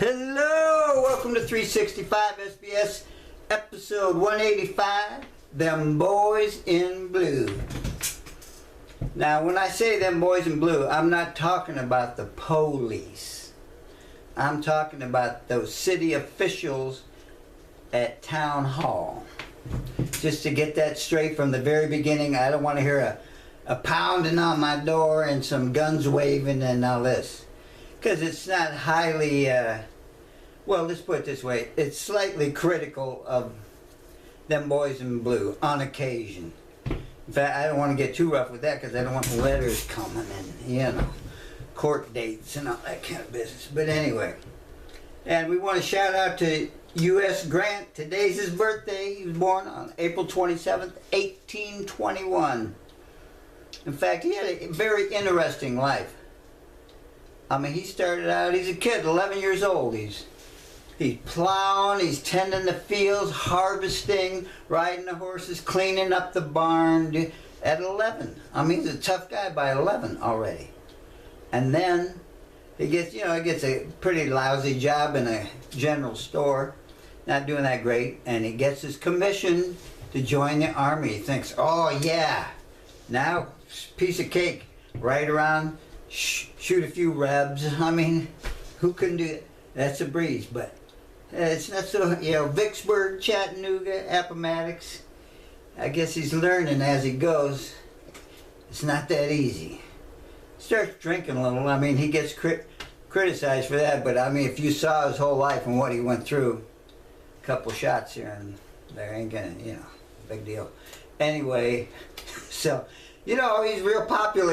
Hello, welcome to 365 SBS, episode 185, Them Boys in Blue. Now, when I say them boys in blue, I'm not talking about the police. I'm talking about those city officials at town hall. Just to get that straight from the very beginning, I don't want to hear a pounding on my door and some guns waving and all this. Because it's not highly, well, let's put it this way, it's slightly critical of them boys in blue on occasion. In fact, I don't want to get too rough with that because I don't want letters coming and, you know, court dates and all that kind of business. But anyway, and we want to shout out to U.S. Grant. Today's his birthday. He was born on April 27th, 1821. In fact, he had a very interesting life. I mean, he started out, he's a kid, 11 years old. He's plowing, he's tending the fields, harvesting, riding the horses, cleaning up the barn at 11. I mean, he's a tough guy by 11 already. And then he gets, you know, he gets a pretty lousy job in a general store, not doing that great, and he gets his commission to join the army. He thinks, oh yeah, now piece of cake, ride around, shoot a few rebs. I mean, who can do it? That's a breeze, but it's not so, you know, Vicksburg, Chattanooga, Appomattox. I guess he's learning as he goes. It's not that easy. Starts drinking a little. I mean, he gets criticized for that, but I mean, if you saw his whole life and what he went through, a couple shots here and there ain't gonna, you know, big deal. Anyway, so, you know, he's real popular.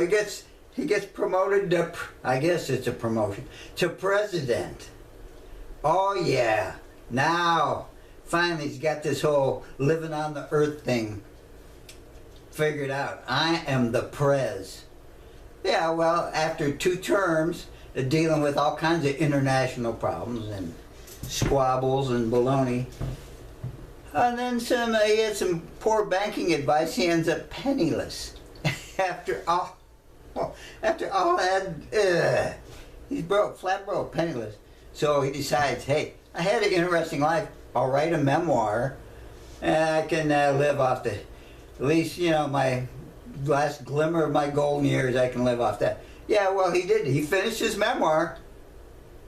He gets promoted to, I guess it's a promotion, to president. Oh yeah, now finally he's got this whole living on the earth thing figured out. I am the prez. Yeah, well, after 2 terms of dealing with all kinds of international problems and squabbles and baloney, and then he had some poor banking advice, he ends up penniless. After all that, he's broke, flat broke, penniless. So he decides, hey, I had an interesting life. I'll write a memoir, and I can live off the, at least, you know, my last glimmer of my golden years, I can live off that. Yeah, well, he did. He finished his memoir,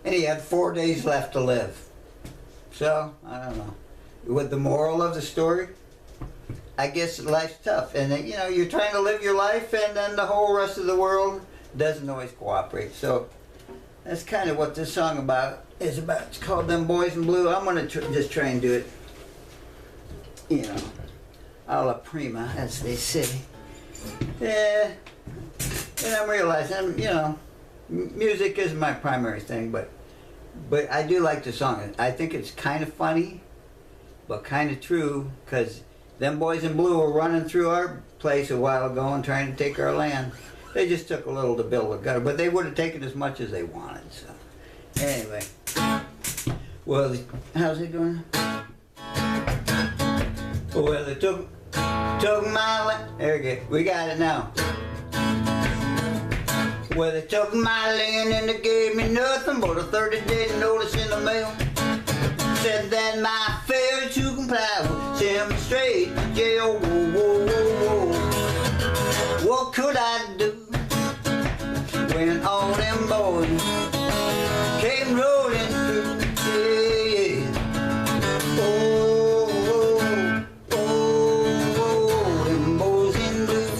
and he had 4 days left to live. So, I don't know. With the moral of the story, I guess life's tough, and you know, you're trying to live your life, and then the whole rest of the world doesn't always cooperate. So that's kind of what this song is about. It's called "Them Boys in Blue." I'm gonna just try and do it, you know, a la prima, as they say. Yeah, and I'm realizing, you know, music is my primary thing, but I do like the song. I think it's kind of funny, but kind of true, because them boys in blue were running through our place a while ago and trying to take our land. They just took a little to build a gutter, but they would have taken as much as they wanted, so. Anyway. Well, how's it going? Well, they took my land. There we go. We got it now. Well, they took my land and they gave me nothing but a 30-day notice in the mail. Said that my failure to comply would send me straight to jail. Whoa, whoa, whoa, whoa. What could I do when all them boys came rolling through? Yeah. Oh, oh, oh, oh, them boys in blue.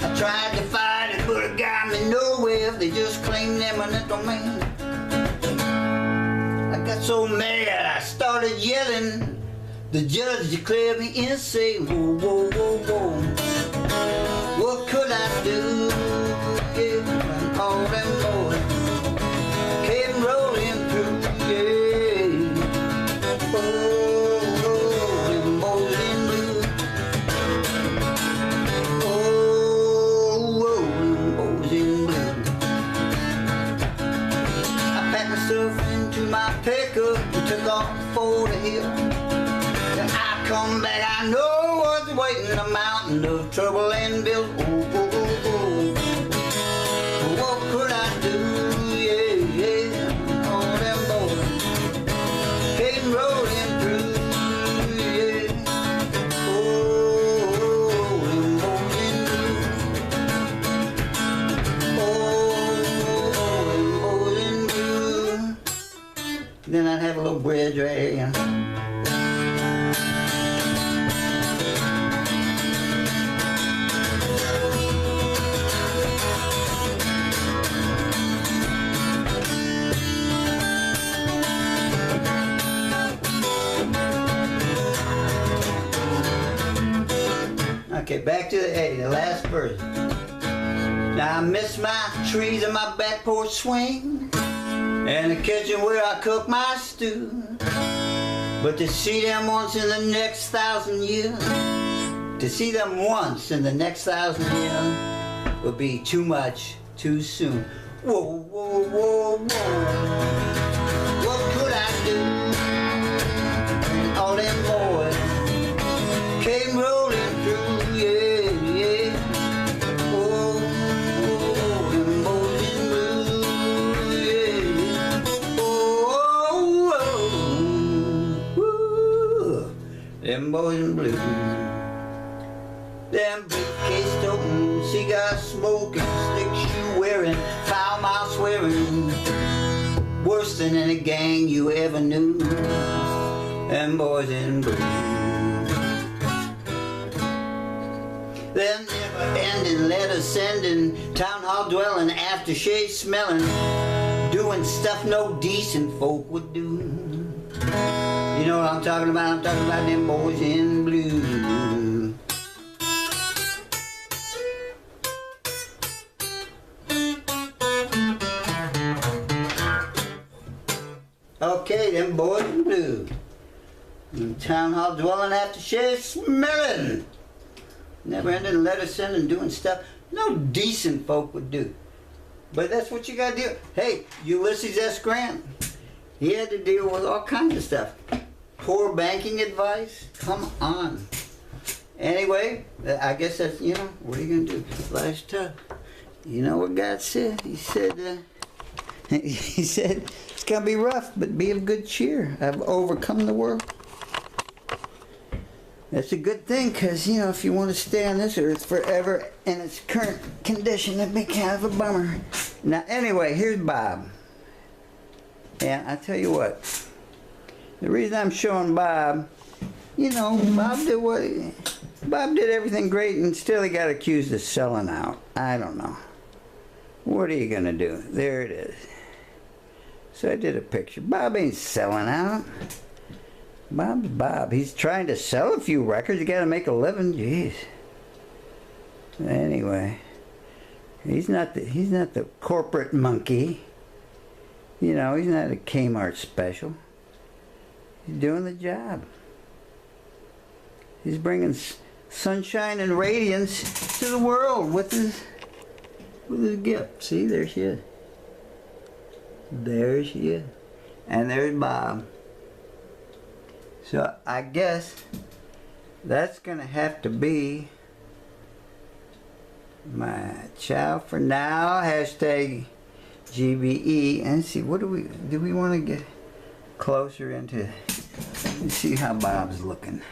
I tried to fight it, but it got me nowhere. They just claimed eminent domain. I got so mad I started yelling. The judge declared me insane. Whoa, whoa, whoa, whoa. What could I do? Yeah, when all them boys came rolling through. Yeah. Oh, oh, them boys in blue. Oh, oh, them boys in blue. I packed myself into my pickup and took off for the hill. I come back, I know what's waiting, a mountain of trouble and bills. Oh, oh, oh, oh. What could I do? Yeah, yeah. Then I'd have a little bridge right here, you know. Okay, back to the A, the last verse. Now I miss my trees and my back porch swing, and the kitchen where I cook my stew. But to see them once in the next 1,000 years, to see them once in the next 1,000 years, would be too much, too soon. Whoa, whoa, whoa, whoa. What could I do? And all them boys came rolling through, yeah, yeah. Oh, them boys in blue, yeah. Oh, oh, them boys in blue. Them briefcase toting, cigar smoking, slick shoe wearing, foul mouth swearing, worse than any gang you ever knew. Them boys in blue. Them never-ending, letter-sending, town hall dwelling, aftershave smelling, doing stuff no decent folk would do. You know what I'm talking about? I'm talking about them boys in blue. Okay, them boys in blue. Town hall dwelling, aftershave smelling, never ending, letter sending, doing stuff no decent folk would do. But that's what you gotta do. Hey, Ulysses S. Grant, he had to deal with all kinds of stuff. Poor banking advice, come on. Anyway, I guess that's, you know, what are you gonna do? Life's tough. You know what God said? He said, he said, it's gonna be rough, but be of good cheer. I've overcome the world. That's a good thing, because, you know, if you want to stay on this earth forever in its current condition, it'd be kind of a bummer. Now, anyway, here's Bob. And I tell you what, the reason I'm showing Bob, you know, Bob did everything great, and still he got accused of selling out. I don't know. What are you going to do? There it is. So I did a picture. Bob ain't selling out. Bob's Bob. He's trying to sell a few records. You got to make a living. Jeez. Anyway, he's not the corporate monkey. You know, he's not a Kmart special. He's doing the job. He's bringing sunshine and radiance to the world with his gift. See, there she is. There she is. And there's Bob. So I guess that's going to have to be my ciao for now. Hashtag GBE. And see, what do we want to get closer into? Let's see how Bob's looking.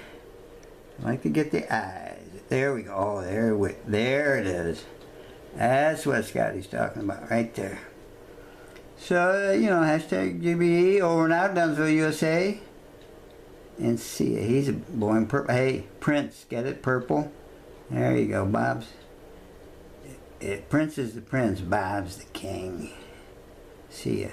I like to get the eyes. There we go. Oh, there it is. That's what Scotty's talking about right there. So, you know, hashtag GBE, over and out, Dunsville, USA. And see, he's a boy in purple. Hey, Prince, get it? Purple. There you go, Bob's. Prince is the prince, Bob's the king. See ya.